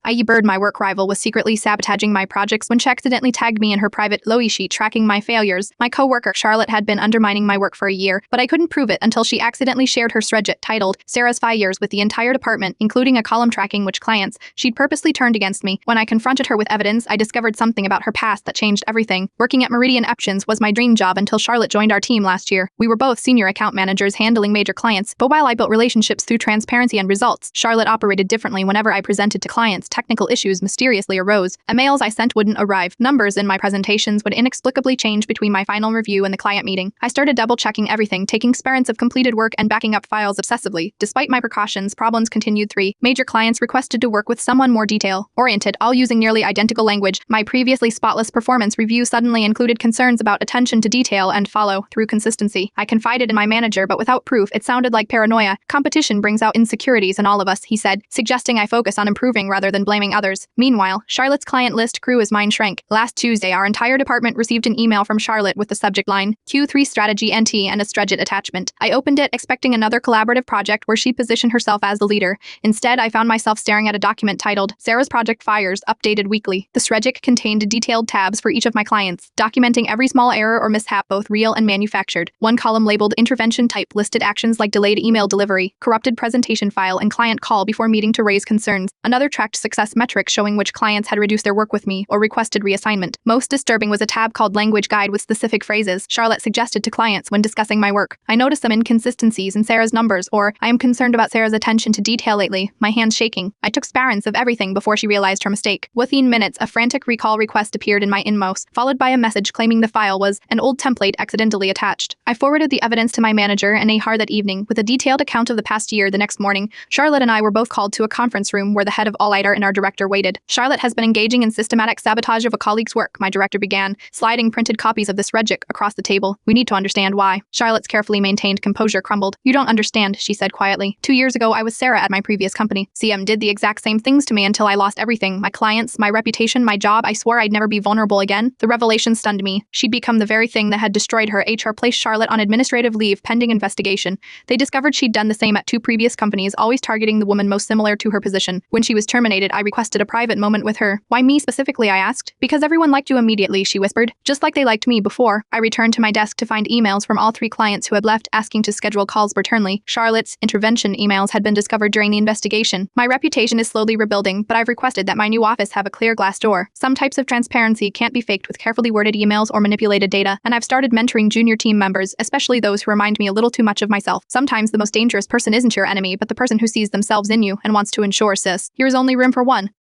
I.e. Bird, my work rival, was secretly sabotaging my projects when she accidentally tagged me in her private Lowy sheet tracking my failures. My co-worker, Charlotte, had been undermining my work for a year, but I couldn't prove it until she accidentally shared her Spreadsheet titled Sarah's Failures with the entire department, including a column tracking which clients she'd purposely turned against me. When I confronted her with evidence, I discovered something about her past that changed everything. Working at Meridian Options was my dream job until Charlotte joined our team last year. We were both senior account managers handling major clients, but while I built relationships through transparency and results, Charlotte operated differently. Whenever I presented to clients, technical issues mysteriously arose. Emails I sent wouldn't arrive. Numbers in my presentations would inexplicably change between my final review and the client meeting. I started double-checking everything, taking sprints of completed work and backing up files obsessively. Despite my precautions, problems continued. 3 major clients requested to work with someone more detail-oriented, all using nearly identical language. My previously spotless performance review suddenly included concerns about attention to detail and follow-through consistency. I confided in my manager, but without proof. It sounded like paranoia. Competition brings out insecurities in all of us, he said, suggesting I focus on improving rather than blaming others. Meanwhile, Charlotte's client list grew as mine shrank. Last Tuesday, our entire department received an email from Charlotte with the subject line, Q3 Strategy NT, and a Spreadsheet attachment. I opened it, expecting another collaborative project where she positioned herself as the leader. Instead, I found myself staring at a document titled, Sarah's Project Fires, updated weekly. The Spreadsheet contained detailed tabs for each of my clients, documenting every small error or mishap, both real and manufactured. One column labeled Intervention Type listed actions like delayed email delivery, corrupted presentation file, and client call before meeting to raise concerns. Another tracked success metrics showing which clients had reduced their work with me or requested reassignment. Most disturbing was a tab called Language Guide with specific phrases Charlotte suggested to clients when discussing my work. I noticed some inconsistencies in Sarah's numbers, or I am concerned about Sarah's attention to detail lately, my hands shaking. I took sprints of everything before she realized her mistake. Within minutes, a frantic recall request appeared in my inbox, followed by a message claiming the file was an old template accidentally attached. I forwarded the evidence to my manager and AR that evening with a detailed account of the past year. The next morning, Charlotte and I were both called to a conference room where the head of all IT and our director waited. Charlotte has been engaging in systematic sabotage of a colleague's work, my director began, sliding printed copies of the Spreadsheet across the table. We need to understand why. Charlotte's carefully maintained composure crumbled. You don't understand, she said quietly. 2 years ago, I was Sarah at my previous company. CM did the exact same things to me until I lost everything. My clients, my reputation, my job. I swore I'd never be vulnerable again. The revelation stunned me. She'd become the very thing that had destroyed her. HR placed Charlotte on administrative leave pending investigation. They discovered she'd done the same at 2 previous companies, always targeting the woman most similar to her position. When she was terminated, I requested a private moment with her. Why me specifically, I asked. Because everyone liked you immediately, she whispered. Just like they liked me before. I returned to my desk to find emails from all 3 clients who had left, asking to schedule calls returnly. Charlotte's intervention emails had been discovered during the investigation. My reputation is slowly rebuilding, but I've requested that my new office have a clear glass door. Some types of transparency can't be faked with carefully worded emails or manipulated data, and I've started mentoring junior team members, especially those who remind me a little too much of myself. Sometimes the most dangerous person isn't your enemy, but the person who sees themselves in you and wants to ensure, sis, here's only room for one.